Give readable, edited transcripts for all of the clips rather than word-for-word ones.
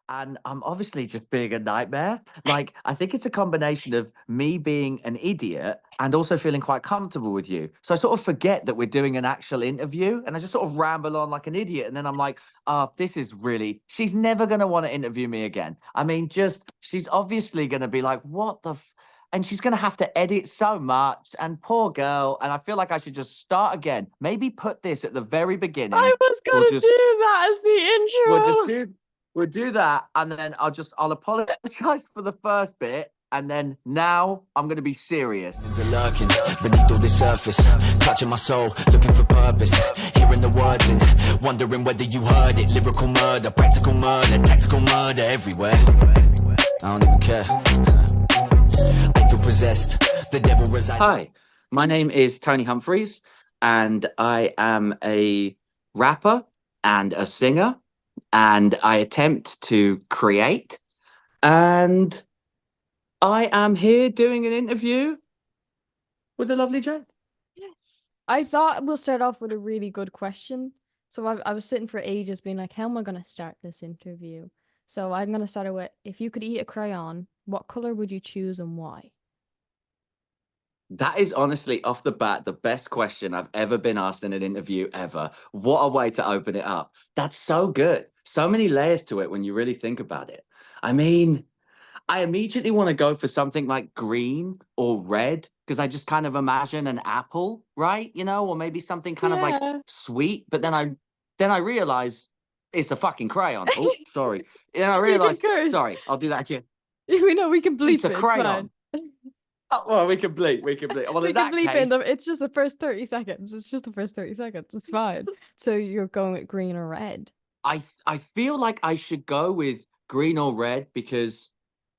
and I'm obviously just being a nightmare. Like, I think it's a combination of me being an idiot and also feeling quite comfortable with you. So I sort of forget that we're doing an actual interview and I just sort of ramble on like an idiot. And then I'm like, this is really, she's never going to want to interview me again. I mean, she's obviously going to be like, what the and she's going to have to edit so much and poor girl. And I feel like I should just start again. Maybe put this at the very beginning. I was We'll gonna just, do that as we'll just the intro. do, we'll do that. And then I'll apologize for the first bit. And then now I'm going to be serious. Lurking beneath all the surface, touching my soul, looking for purpose, hearing the words and wondering whether you heard it. Lyrical murder, practical murder, tactical murder everywhere. I don't even care. I feel possessed. The devil resides. Hi, my name is Tony Humphries, and I am a rapper and a singer, and I attempt to create. And I am here doing an interview with the lovely Jane. Yes. I thought we'll start off with a really good question. So I was sitting for ages being like, how am I going to start this interview? So I'm going to start it with, if you could eat a crayon, what color would you choose and why? That is honestly off the bat the best question I've ever been asked in an interview ever. What a way to open it up. That's so good. So many layers to it when you really think about it. I mean, I immediately want to go for something like green or red because I just kind of imagine an apple, right? You know, or maybe something kind of like sweet. But then I realize it's a fucking crayon. Oh, sorry. And I realize, sorry, I'll do that again. We know we can bleep It's a crayon. Oh, well, we can bleep. Well, we in can that bleep case, in them. It's just the first 30 seconds. It's just the first 30 seconds. It's fine. So you're going with green or red? I feel like I should go with green or red because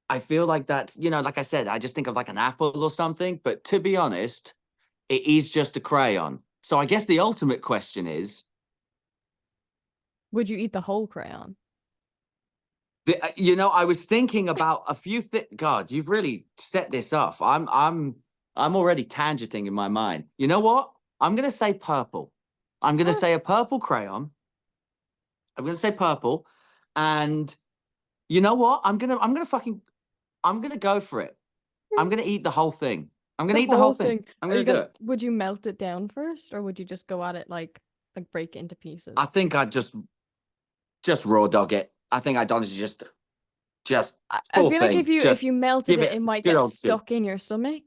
I feel like that's, like I said, I just think of like an apple or something. But to be honest, it is just a crayon. So I guess the ultimate question is, would you eat the whole crayon? I was thinking about a few things. God, you've really set this off. I'm already tangenting in my mind. You know what? I'm gonna say purple. I'm gonna say a purple crayon. I'm gonna say purple, and you know what? I'm gonna go for it. I'm gonna eat the whole thing. I'm gonna eat the whole thing. I'm gonna do it. Would you melt it down first, or would you just go at it like break it into pieces? I think I'd just raw dog it. I think I'd honestly just I feel like if you melted it might get stuck in your stomach.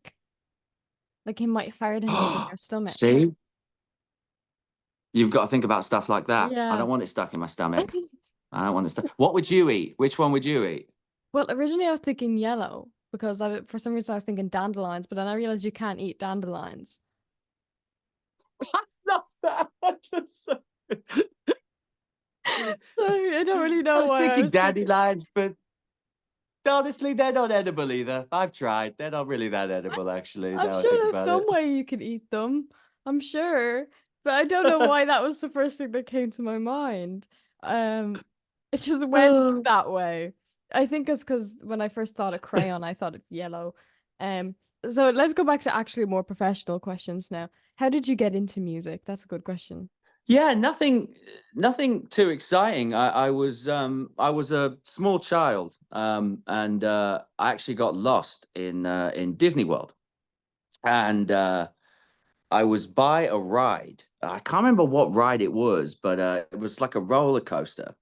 Like it might harden in your stomach. See? You've got to think about stuff like that. Yeah. I don't want it stuck in my stomach. I don't want it stuck. What would you eat? Which one would you eat? Well, originally I was thinking yellow because for some reason I was thinking dandelions, but then I realized you can't eat dandelions. I love that. So I don't really know why. I was thinking dandelions, but honestly, they're not edible either. I've tried. They're not really that edible, actually. I'm sure there's some way you could eat them. I'm sure. But I don't know why that was the first thing that came to my mind. It just went that way. I think it's because when I first thought of crayon, I thought of yellow. So let's go back to actually more professional questions now. How did you get into music? That's a good question. Yeah, nothing too exciting. I was a small child, and I actually got lost in Disney World, and I was by a ride. I can't remember what ride it was, but it was like a roller coaster,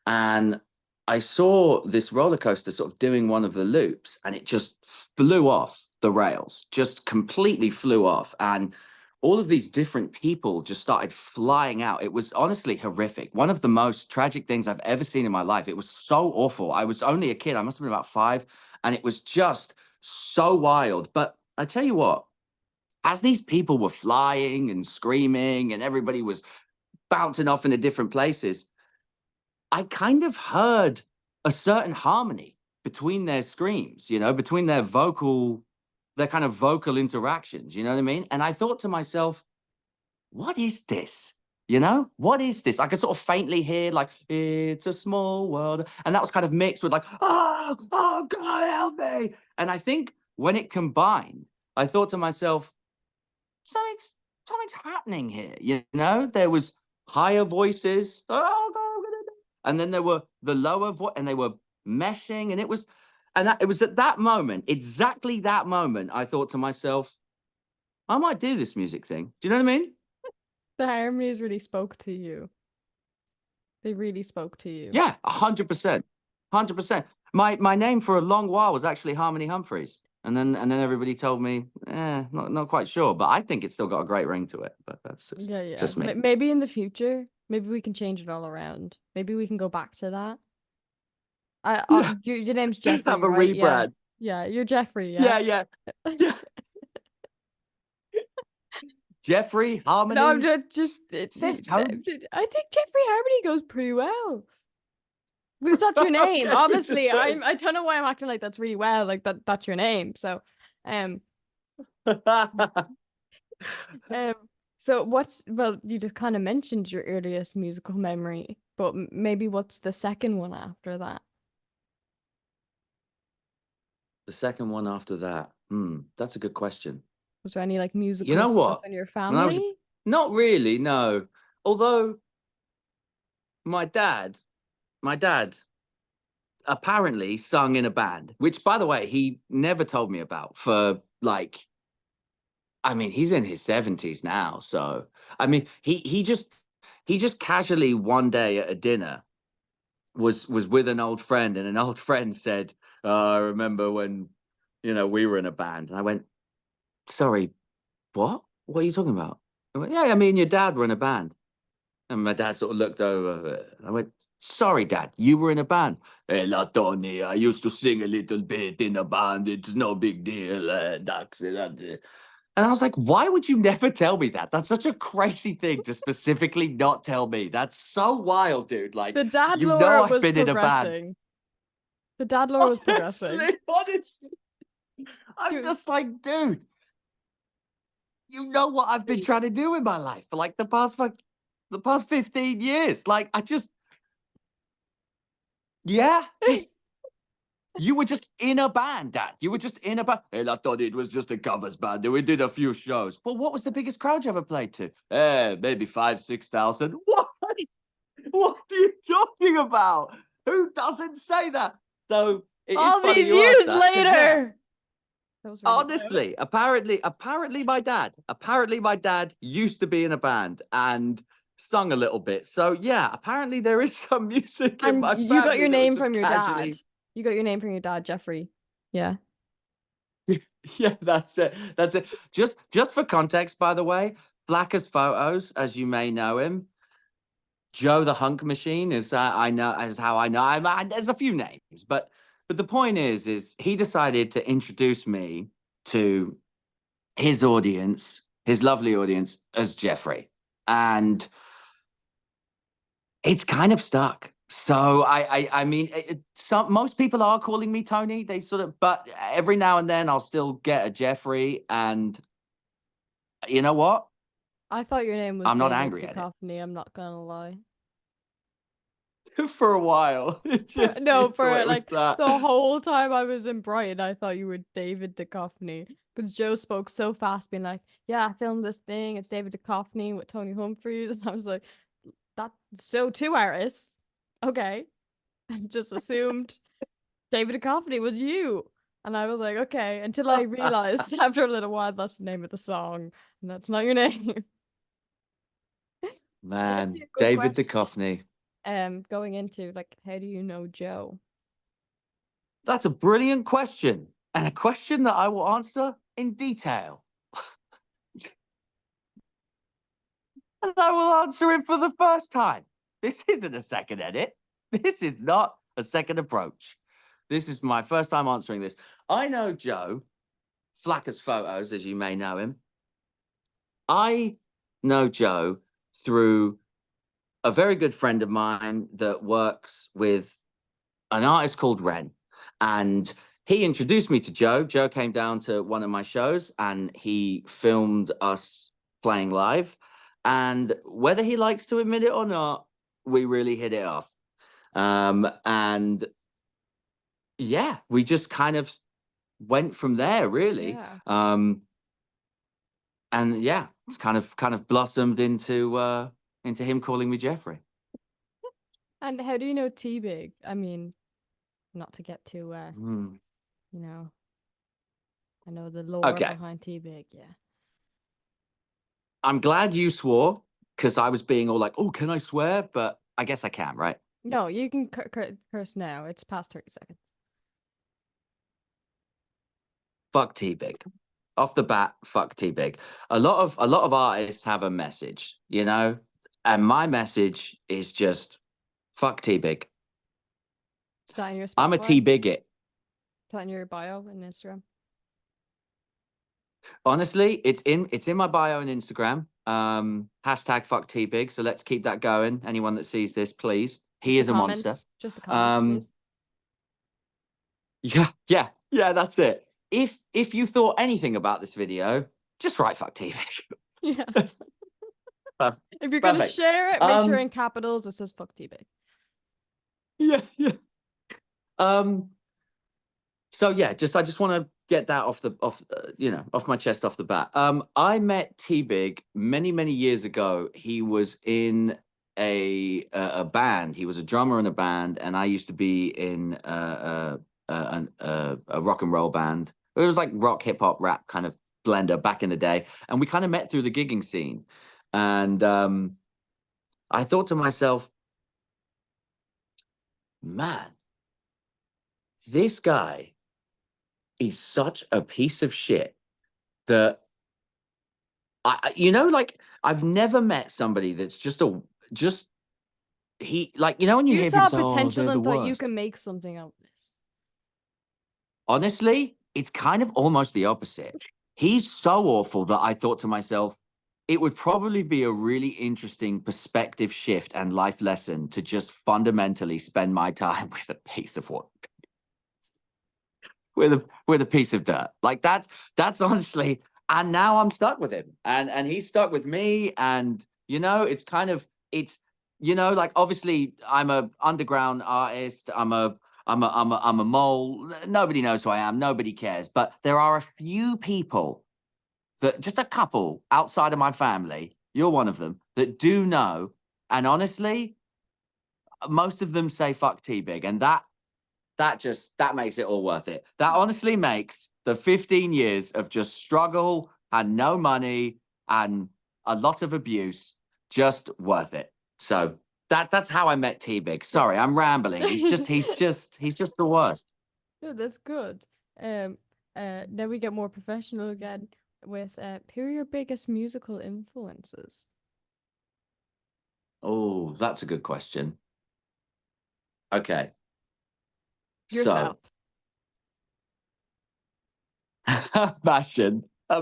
and I saw this roller coaster sort of doing one of the loops, and it just flew off the rails, just completely flew off, and all of these different people just started flying out. It was honestly horrific. One of the most tragic things I've ever seen in my life. It was so awful. I was only a kid. I must have been about 5, and it was just so wild. But I tell you what, as these people were flying and screaming and everybody was bouncing off into different places, I kind of heard a certain harmony between their screams, between their kind of vocal interactions, you know what I mean? And I thought to myself, what is this? What is this? I could sort of faintly hear like, it's a small world. And that was kind of mixed with like, oh, God, help me. And I think when it combined, I thought to myself, something's happening here. There was higher voices. Oh, God. And then there were the lower voice, and they were meshing, and it was at that moment, exactly that moment, I thought to myself, I might do this music thing. Do you know what I mean? The harmonies really spoke to you. They really spoke to you. Yeah, 100%, 100%. My name for a long while was actually Tony Humphries, and then everybody told me, not quite sure, but I think it's still got a great ring to it. But that's just me. Maybe in the future, maybe we can change it all around. Maybe we can go back to that. Your name's Jeffrey, Have a right? rebrand. Yeah, you're Jeffrey. Yeah. Yeah. Jeffrey Harmony. No, I'm just. It says Tony. I think Jeffrey Harmony goes pretty well. Because that's your name. Okay, Obviously, I don't know why I'm acting like that's really well. Like that's your name. So, so well, you just kind of mentioned your earliest musical memory, but maybe what's the second one after that? The second one after that. That's a good question. Was there any like musical You know stuff what? in your family? Not really, no. Although my dad apparently sung in a band, which, by the way, he never told me about for like, I mean, he's in his 70s now. So, I mean, he just casually one day at a dinner was with an old friend, and an old friend said, I remember when, we were in a band. And I went, sorry, what? What are you talking about? I went, yeah, me and your dad were in a band. And my dad sort of looked over. And I went, sorry, Dad, you were in a band. Hey, la Tony, I used to sing a little bit in a band. It's no big deal. And I was like, why would you never tell me that? That's such a crazy thing to specifically not tell me. That's so wild, dude. Like, The dad you lore know I've was been in a band. progressing. The dad lore was progressing. Honestly, I'm just like, dude, you know what I've been trying to do in my life for like the past 15 years. Like, you were just in a band, Dad. You were just in a band. Hey, I thought it was just a covers band. We did a few shows. Well, what was the biggest crowd you ever played to? Maybe 5,000-6,000. What? What are you talking about? Who doesn't say that? So all these years later. Really honestly, apparently my dad used to be in a band and sung a little bit. So yeah, apparently there is some music in my family. You got your name from your dad. You got your name from your dad, Jeffrey. Yeah. Yeah, that's it. Just for context, by the way, Flacker's Photos, as you may know him, Joe the Hunk Machine is how I know. There's a few names, but the point is he decided to introduce me to his audience, his lovely audience, as Jeffrey, and it's kind of stuck. So I mean, most people are calling me Tony. They sort of, but every now and then I'll still get a Jeffrey, and you know what? I thought your name was. I'm not David angry at it. I'm not gonna lie. For a while, the whole time I was in Brighton, I thought you were David Duchovny. Because Joe spoke so fast, being like, "Yeah, I filmed this thing. It's David Duchovny with Tony Humphries." And I was like, "That's so two artists." Okay, I just assumed David Duchovny was you, and I was like, "Okay." Until I realized after a little while that's the name of the song, and that's not your name. Man, David Duchovny. Going into like, how do you know Joe? That's a brilliant question, and a question that I will answer in detail. And I will answer it for the first time. This isn't a second edit. This is not a second approach. This is my first time answering this. I know Joe, Flacker's Photos, as you may know him. I know Joe through a very good friend of mine that works with an artist called Ren. And he introduced me to Joe. Joe came down to one of my shows and he filmed us playing live. And whether he likes to admit it or not, we really hit it off. And yeah, we just kind of went from there, really. Yeah. And yeah, it's kind of blossomed into him calling me Jeffrey. And how do you know T-Big? I mean, not to get too Mm. you know, I know the lore Okay. behind T Big, yeah. I'm glad you swore, because I was being all like, oh, can I swear? But I guess I can, right? No, you can curse now. It's past 30 seconds. Fuck T-Big. Off the bat, fuck T-Big. A lot of artists have a message, you know? And my message is just fuck T-Big. Is that in your I'm a Spotify? T-Big it. Is that in your bio and Instagram? Honestly, it's in my bio on Instagram. Hashtag fuck T-Big. So let's keep that going. Anyone that sees this, please. He is a monster. Just the comments, please. Yeah, that's it. If you thought anything about this video, just write fuck T-Big. Yeah. Perfect. If you're gonna Perfect. share it, make sure in capitals it says fuck T-Big. Yeah. So yeah, I just want to get that off my chest off the bat. I met T-Big many years ago. He was in a band. He was a drummer in a band, and I used to be in a rock and roll band. It was like rock, hip hop, rap kind of blender back in the day, and we kind of met through the gigging scene. And I thought to myself, man, this guy is such a piece of shit that like I've never met somebody that's just he, like, when you You hear saw people say, potential they're the and thought you worst. can make something out of this. Honestly, it's kind of almost the opposite. He's so awful that I thought to myself, it would probably be a really interesting perspective shift and life lesson to just fundamentally spend my time with a piece of work. With a piece of dirt. Like that's honestly, and now I'm stuck with him, and he's stuck with me, and it's kind of, it's like, obviously I'm a underground artist, I'm a mole, nobody knows who I am, nobody cares, but there are a few people, that just a couple outside of my family, you're one of them, that do know, and honestly most of them say fuck T-Big, and that makes it all worth it. That honestly makes the 15 years of just struggle and no money and a lot of abuse just worth it. So that's how I met T-Big. Sorry, I'm rambling. He's just the worst. No, that's good. Then we get more professional again with who are your biggest musical influences? Oh, that's a good question. Okay. Yourself. So, Imagine. I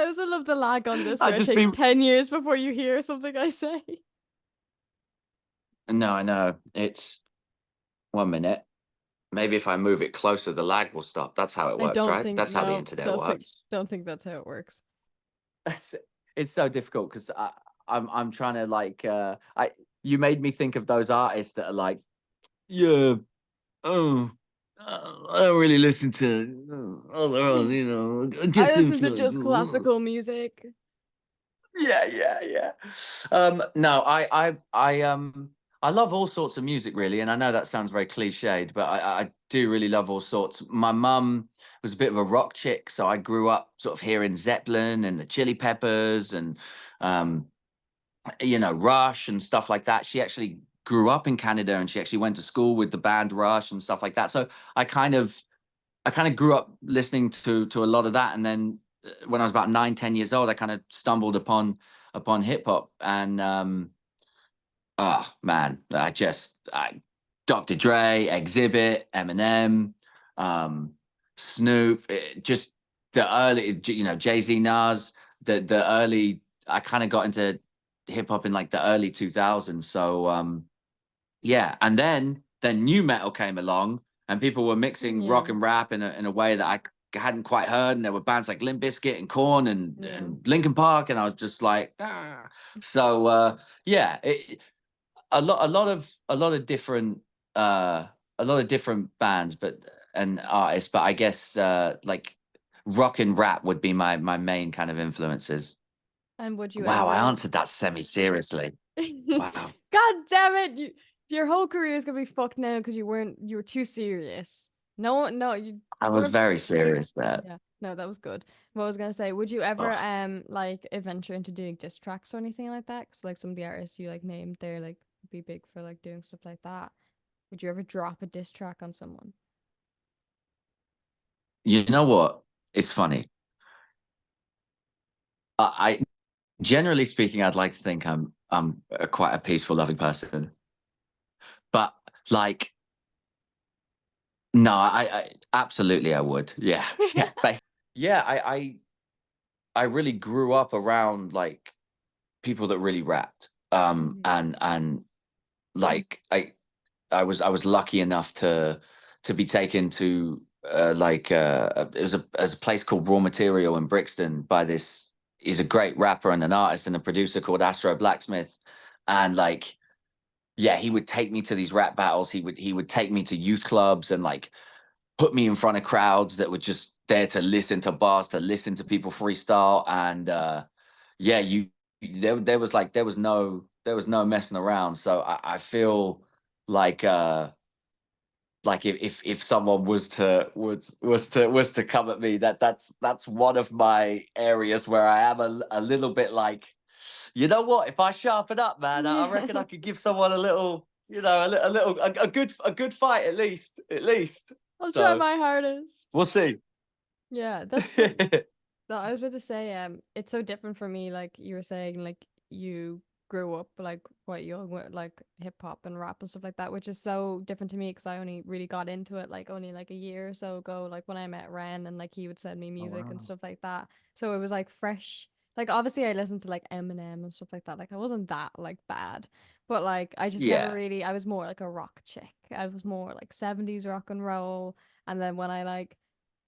also love the lag on this I where it just takes 10 years before you hear something I say. No, I know. It's 1 minute. Maybe if I move it closer, the lag will stop. That's how it works, right? That's how the internet works. Don't think that's how it works. It's so difficult because I'm trying to, like, you made me think of those artists that are like, yeah, oh, I don't really listen to other, I listen to just classical music. Yeah. No, I love all sorts of music, really, and I know that sounds very cliched, but I do really love all sorts. My mum was a bit of a rock chick, so I grew up sort of hearing Zeppelin and the Chili Peppers and Rush and stuff like that. She actually grew up in Canada, and she actually went to school with the band Rush and stuff like that. So I kind of grew up listening to a lot of that, and then when I was about 9-10 years old, I kind of stumbled upon hip hop, and oh man, Dr. Dre, Exhibit, Eminem, Snoop, just the early, Jay-Z, Nas, the early. I kind of got into hip hop in like the early 2000s. So yeah, and then new metal came along, and people were mixing rock and rap in a way that I hadn't quite heard, and there were bands like Limp Bizkit and Korn and Linkin Park, and I was just like, ah. So yeah, a lot of different bands, and artists, but I guess like rock and rap would be my main kind of influences. And would you Wow, ever... I answered that semi-seriously. Wow. God damn it! Your whole career is gonna be fucked now because you were too serious. No, you I was weren't. very serious there. Yeah, no, that was good. What I was gonna say, would you ever Oh, like venture into doing diss tracks or anything like that? Cause like some of the artists you like named, they're like be big for like doing stuff like that. Would you ever drop a diss track on someone? you know what? It's funny. I generally speaking, I'd like to think I'm quite a peaceful, loving person, but like, no, I absolutely I would. Yeah, yeah, yeah. I really grew up around like people that really rapped. Mhm. And like I was lucky enough to be taken to it was a place called Raw Material in Brixton by this. He's a great rapper and an artist and a producer called Astro Blacksmith, and like yeah, he would take me to these rap battles. He would take me to youth clubs and like put me in front of crowds that were just there to listen to bars, to listen to people freestyle, and yeah, there was no messing around. So I feel like if someone was to come at me, that's one of my areas where I am a little bit like, you know what, if I sharpen up, man, I reckon I could give someone a little, a good fight at least. I'll try So my hardest. we'll see. Yeah, that's no, I was about to say, it's so different for me. Like you were saying, like you grew up like quite young with like hip hop and rap and stuff like that, which is so different to me because I only really got into it like only like a year or so ago. Like when I met Ren and like he would send me Oh music and wow. stuff like that. So it was like fresh. Like obviously I listened to like Eminem and stuff like that. Like I wasn't that like bad, but like I just never Yeah. really. I was more like a rock chick. I was more like 70s rock and roll. And then when I like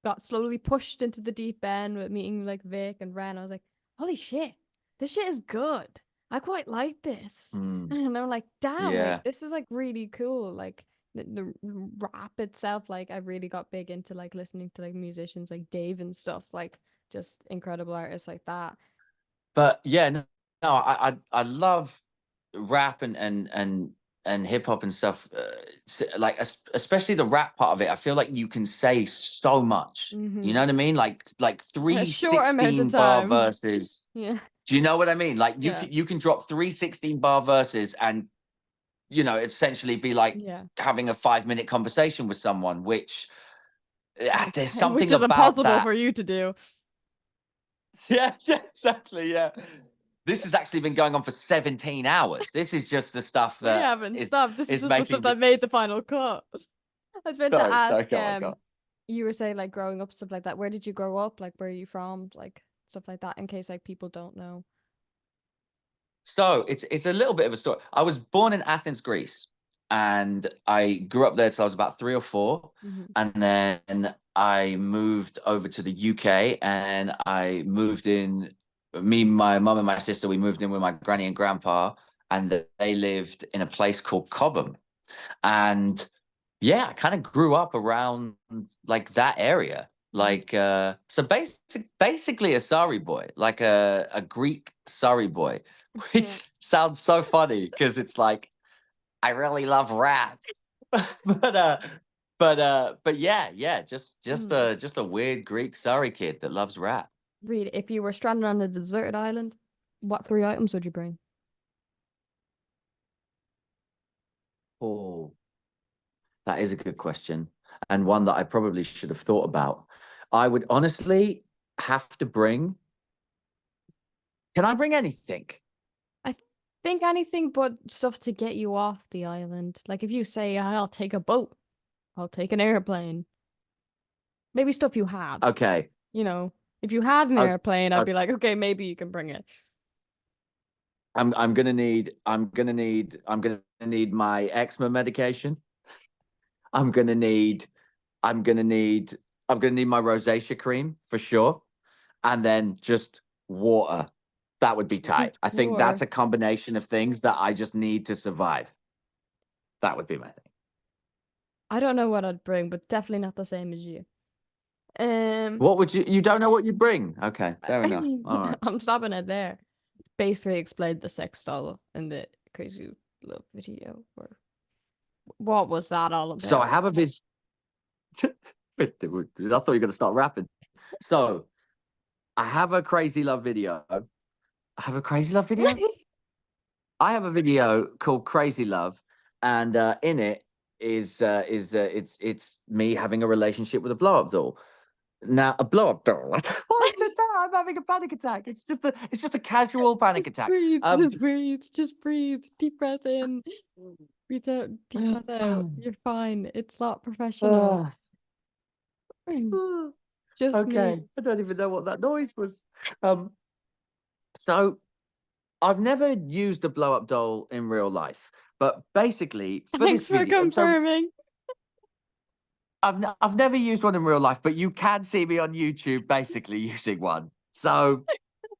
got slowly pushed into the deep end with meeting like Vic and Ren, I was like, holy shit, this shit is good. I quite like this. Mm, And I'm like, damn, like yeah. this is like really cool. Like the rap itself, like I really got big into like listening to like musicians like Dave and stuff, like just incredible artists like that. But yeah, no, no, I love rap and hip hop and stuff. Like especially the rap part of it, I feel like you can say so much. You know Mm-hmm. what I mean? Like A three short amount of 16 bar time. verses. Yeah. Do you know what I mean? Like you Yeah. can you can drop 3 16 bar verses and essentially be like Yeah. having a 5 minute conversation with someone, which there's Which something is about impossible that. for you to do. Yeah, yeah, exactly. Yeah. This has actually been going on for 17 hours. This is just the stuff We that haven't is stopped. This is is just the stuff making me. that made the final cut. I was meant to Sorry, ask, go on, go on. you were saying like growing up, stuff like that. Where did you grow up? Like where are you from? Like stuff like that, in case like people don't know. So it's a little bit of a story. I was born in Athens, Greece, and I grew up there till I was about 3 or 4, Hmm. and then I moved over to the UK, and I moved in. Me, my mum, and my sister. We moved in with my granny and grandpa, and they lived in a place called Cobham. And yeah, I kind of grew up around like that area. Like so basically a Surrey boy, like a Greek Surrey boy, Yeah. which sounds so funny because it's like I really love rap. but but yeah, Mm. just a weird Greek Surrey kid that loves rap. Read, if you were stranded on a deserted island, what 3 items would you bring? Oh, that is a good question, and one that I probably should have thought about. I would honestly have to bring. Can I bring anything? I think anything but stuff to get you off the island. Like if you say, I'll take a boat, I'll take an airplane. Maybe stuff you have. Okay. You know, if you had an I, airplane, I'd I, be like, okay, maybe you can bring it. I'm gonna need my eczema medication. I'm gonna need I'm gonna need I'm gonna need my rosacea cream for sure, and then just water. That would be tight. I think Sure. that's a combination of things that I just need to survive. That would be my thing. I don't know what I'd bring, but definitely not the same as you. Um, What would you don't know what you'd bring? Okay, fair enough. All right. I'm stopping it there. Basically explained the sex doll in the Crazy Love video. Or What was that all about? So I have a vis. I thought you were going to start rapping. So I have a crazy love video. I have a crazy love video. I have a video called Crazy Love, and in it is it's me having a relationship with a blow up doll. Now, a blow up doll. Why I said that? I'm having a panic attack. It's just a casual panic Just attack. breathe, just breathe. Deep breath in, breathe out, deep breath out. You're fine. It's not professional. Just Okay, me. I don't even know what that noise was. So I've never used a blow up doll in real life, but basically for Thanks this for video, so confirming. I've never used one in real life, but you can see me on YouTube basically using one. So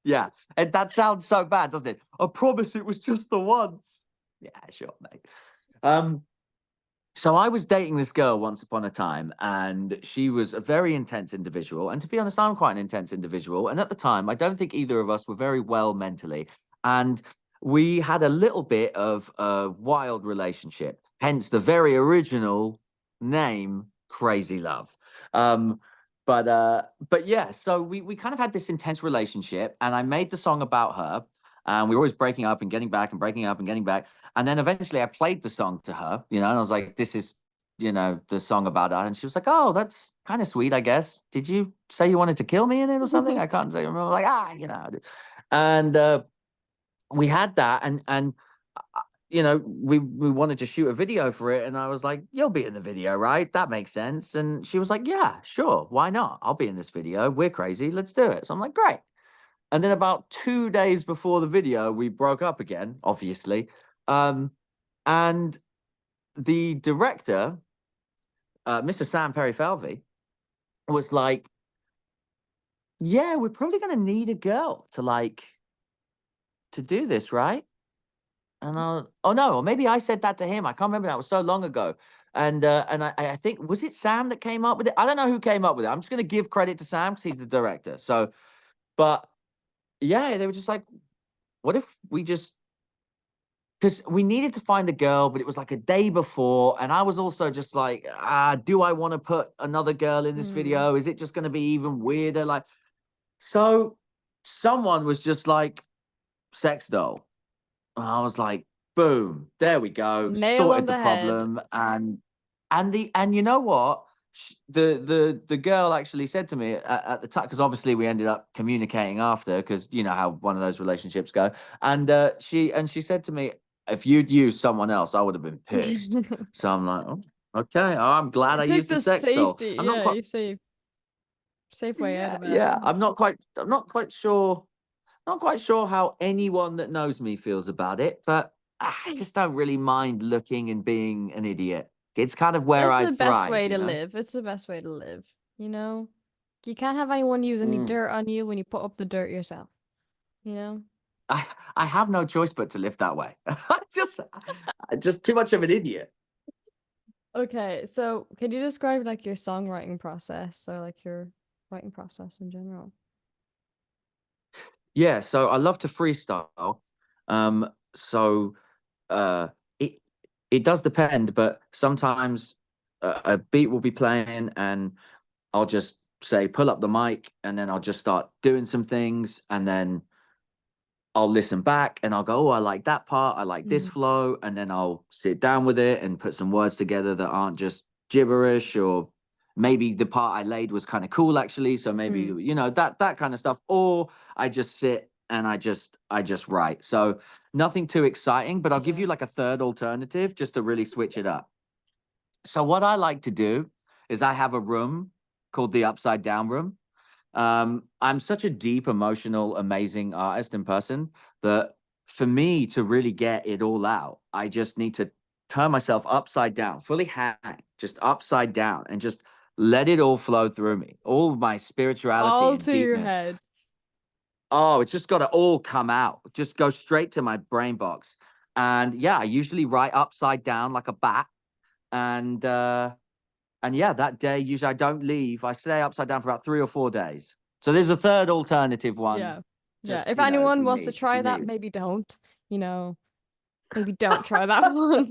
yeah, and that sounds so bad, doesn't it? I promise it was just the once. Yeah, sure, mate. So I was dating this girl once upon a time, and she was a very intense individual. And to be honest, I'm quite an intense individual. And at the time, I don't think either of us were very well mentally. And we had a little bit of a wild relationship, hence the very original name, Crazy Love. But yeah, so we kind of had this intense relationship, and I made the song about her. And we were always breaking up and getting back and breaking up and getting back. And then eventually I played the song to her, and I was like, this is, the song about her. And she was like, oh, that's kind of sweet, I guess. Did you say you wanted to kill me in it or something? I can't say. Remember, like, And we had that. And we wanted to shoot a video for it. And I was like, you'll be in the video, right? That makes sense. And she was like, yeah, sure. Why not? I'll be in this video. We're crazy. Let's do it. So I'm like, great. And then about 2 days before the video, we broke up again, obviously. And the director, Mr. Sam Perry-Falvey, was like, yeah, we're probably going to need a girl to do this, right? And oh no, or maybe I said that to him. I can't remember. That was so long ago. And I think, was it Sam that came up with it? I don't know who came up with it. I'm just going to give credit to Sam because he's the director. So, but yeah, they were just like, what if we just, because we needed to find a girl, but it was like a day before. And I was also just like, do I want to put another girl in this video? Is it just going to be even weirder? So someone was just like, sex doll. And I was like, boom, there we go. Nail Sorted on the the head. problem. And you know what? The girl actually said to me at the time, because obviously we ended up communicating after, because you know how one of those relationships go. And she said to me, if you'd used someone else, I would have been pissed. So I'm like, oh, okay, I'm glad I Take used the the sex doll. safety. I'm not Yeah, quite, you safe way out of it. yeah. I'm not quite sure. Not quite sure how anyone that knows me feels about it, but I just don't really mind looking and being an idiot. It's kind of where It's I the best thrive, way you to know? live. It's the best way to live. You know, you can't have anyone use any dirt on you when you put up the dirt yourself. You know. I have no choice but to live that way. I'm just too much of an idiot. Okay, so can you describe like your songwriting process or like your writing process in general? Yeah, so I love to freestyle. So it it does depend, but sometimes a beat will be playing and I'll just say pull up the mic and then I'll just start doing some things and then I'll listen back and I'll go, oh, I like that part. I like this flow. And then I'll sit down with it and put some words together that aren't just gibberish, or maybe the part I laid was kind of cool, actually. So maybe, that kind of stuff. Or I just sit and I just write. So nothing too exciting, but I'll give you like a third alternative just to really switch it up. So what I like to do is I have a room called the Upside Down Room. I'm such a deep, emotional, amazing artist in person that for me to really get it all out, I just need to turn myself upside down, fully hang, just upside down, and just let it all flow through me. All my spirituality All and to your deepness. head. Oh, it's just got to all come out. Just go straight to my brain box. And yeah, I usually write upside down like a bat. And yeah, that day, usually I don't leave. I stay upside down for about 3 or 4 days. So there's a third alternative one. Yeah. Just, If anyone if wants to you try that, need. maybe don't. Maybe don't try that one.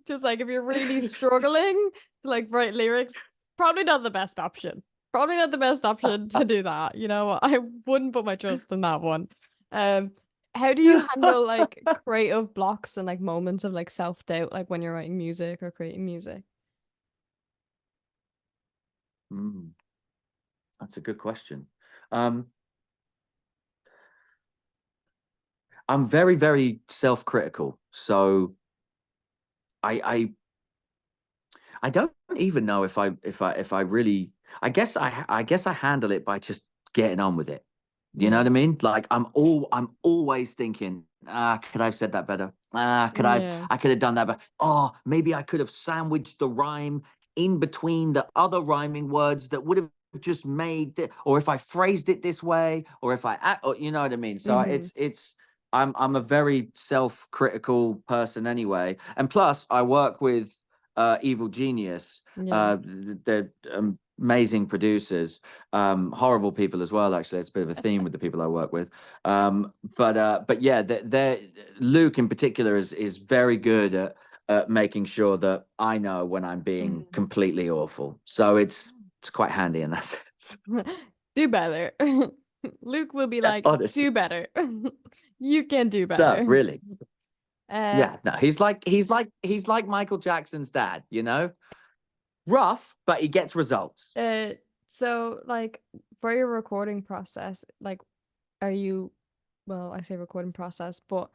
Just like if you're really struggling to like write lyrics, probably not the best option. Probably not the best option to do that. You know, I wouldn't put my trust in that one. Um, how do you handle like creative blocks and like moments of like self-doubt, like when you're writing music or creating music? Mm, that's a good question. Um, I'm very, very self-critical. So I I don't even know if I really I guess I handle it by just getting on with it. You know what I mean? Like I'm always thinking, could I have said that better? Yeah. I could have done that better. Oh, maybe I could have sandwiched the rhyme in between the other rhyming words that would have just made it, or if I phrased it this way, or if or you know what I mean? So Mm-hmm. I'm a very self-critical person anyway. And plus I work with Evil Genius. Yeah. They're amazing producers, horrible people as well. Actually, it's a bit of a theme with the people I work with. But yeah, they're Luke in particular is very good at making sure that I know when I'm being completely awful. So it's quite handy in that sense. Do better. Luke will be Yeah, like, honestly, do better. You can do no, better. really, Uh, yeah, no. He's like Michael Jackson's dad. You know, rough, but he gets results. uh, so like for your recording process, like are you, well, I say recording process, but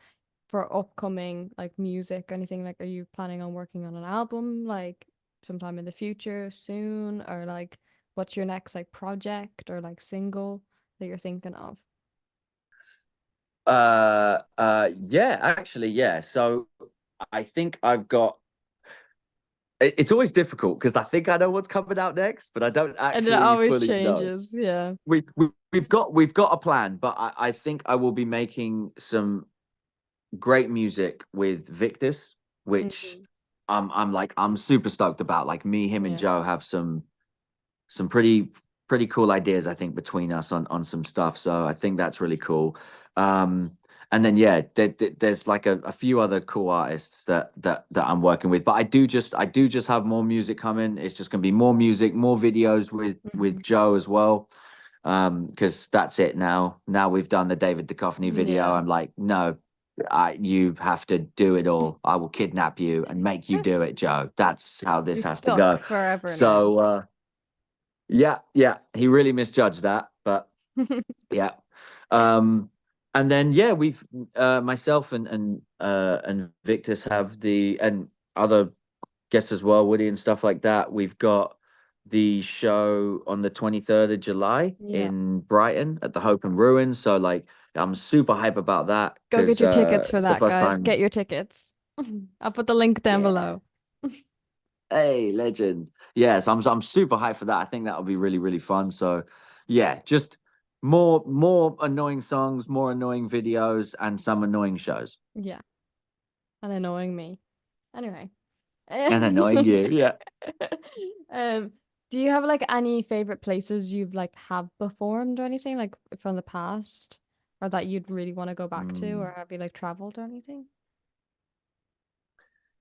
for upcoming like music, anything like, are you planning on working on an album like sometime in the future, soon, or like what's your next like project or like single that you're thinking of? Yeah, actually, yeah. So I think I've got. It's always difficult because I think I know what's coming out next, but I don't And it actually always fully know. changes, yeah. We've got a plan, but I think I will be making some great music with Victus, which Hmm. I'm super stoked about. Like me, him, and Yeah. Joe have some pretty cool ideas I think between us on some stuff. So I think that's really cool. Um, and then yeah, there's like a few other cool artists that I'm working with. But I do just have more music coming. It's just gonna be more music, more videos with Hmm. Joe as well. Because that's it now. Now we've done the David Duchovny video. Yeah. I'm like, no, you have to do it all. I will kidnap you and make you do it, Joe. That's how You're this has to stuck go. forever now. So yeah, he really misjudged that, but yeah. Um, and then yeah, we've myself and Victus have and other guests as well, Woody and stuff like that. We've got the show on the 23rd of July Yeah. in Brighton at the Hope and Ruins. So like I'm super hype about that Go get because your tickets for it's the that, first guys. time. Get your tickets. I'll put the link down Yeah. below. Hey, legend. Yes, I'm super hyped for that. I think that'll be really, really fun. So yeah, just more annoying songs, more annoying videos, and some annoying shows. Yeah. And annoying me. Anyway. And annoying you. Yeah. Um, do you have like any favorite places you've like have performed or anything like from the past or that you'd really want to go back to, Mm, or have you like traveled or anything?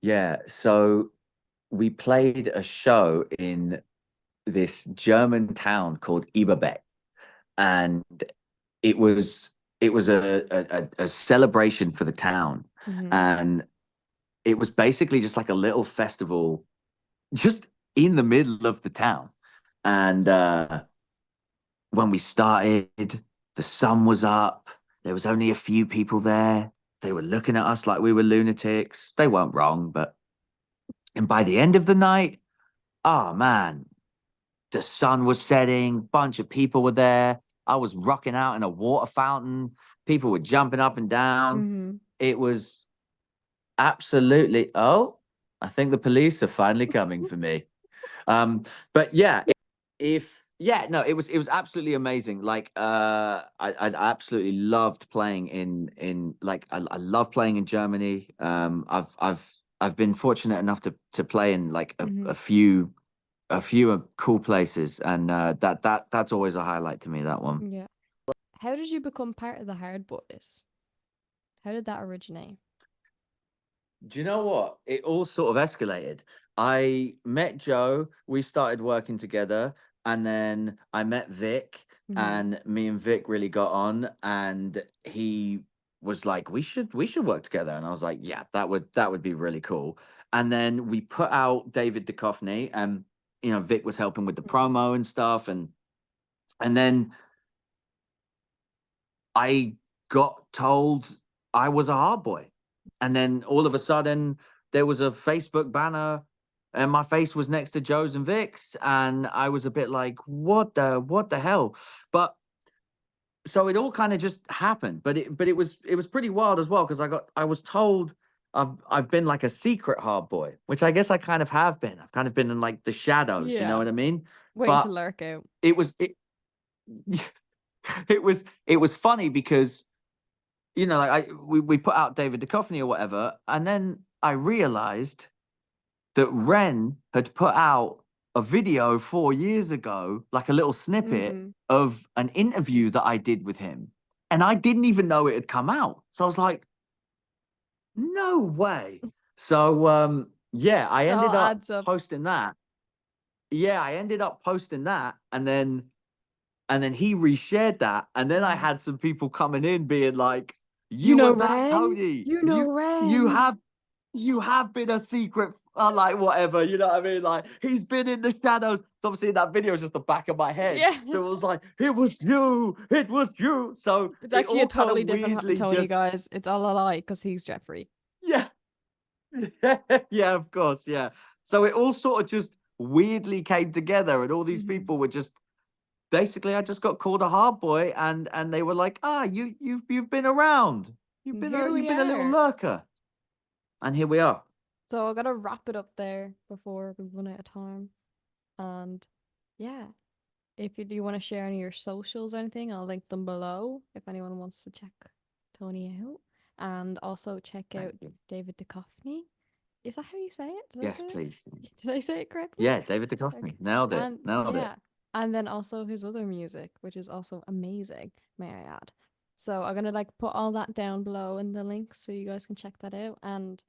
yeah. So we played a show in this German town called Eberbeck, and it was it was a celebration for the town, Mm-hmm. and it was basically just like a little festival just in the middle of the town. And when we started, the sun was up. There was only a few people there. They were looking at us like we were lunatics. They weren't wrong, but and by the end of the night, oh man, the sun was setting. Bunch of people were there. I was rocking out in a water fountain. People were jumping up and down. Mm-hmm. It was absolutely. Oh, I think the police are finally coming for me. But yeah, if yeah, no, it was absolutely amazing. Like I absolutely loved playing in like I love playing in Germany. I've been fortunate enough to play in like Mm-hmm. a few cool places, and that's always a highlight to me, that one. Yeah. How did you become part of the Hard Boys? How did that originate? Do you know what? It all sort of escalated. I met Joe, we started working together, and then I met Vic, Mhm. and me and Vic really got on, and he was like, we should work together. And I was like, yeah, that would be really cool. And then we put out David Duchovny, and Vic was helping with the promo and stuff, and then I got told I was a hard boy. And then all of a sudden there was a Facebook banner and my face was next to Joe's and Vic's. And I was a bit like, what the hell? But so it all kind of just happened. But it was pretty wild as well, because I was told I've been like a secret hard boy, which I guess I kind of have been. I've kind of been in like the shadows, you know Yeah, what I mean? waiting to But lurk out. it it was funny because like we put out David Duchovny or whatever, and then I realized that Ren had put out a video 4 years ago, like a little snippet Mhm. of an interview that I did with him, and I didn't even know it had come out. So I was like, no way. So yeah, I It all ended up adds up. posting that. Yeah, I ended up posting that, and then he reshared that, and then I Mhm. had some people coming in being like, You "You know were that Ren? Tony. You know You Ren. have been a secret." Like whatever, you know what I mean? Like he's been in the shadows. So obviously that video is just the back of my head. Yeah. So it was like, it was you. So It's it actually a all kind totally of different weirdly Tony, just, guys. It's all a lie because he's Jeffrey. yeah, yeah, of course, yeah. So it all sort of just weirdly came together, and all these Mhm. people were just basically, I just got called a hard boy, and they were like, you've been around, And here we you've been a little are. lurker, and here we are. So I gotta wrap it up there before we run out of time. And yeah, if you do want to share any of your socials or anything, I'll link them below if anyone wants to check Tony out. And also check out Thank you. David Duchovny. Is that how you say it? Did I Yes, say it? please. Did I say it correctly? Yeah, David Okay. Duchovny, nailed it, And nailed it. yeah, and then also his other music, which is also amazing, may I add. So I'm gonna like put all that down below in the links so you guys can check that out. And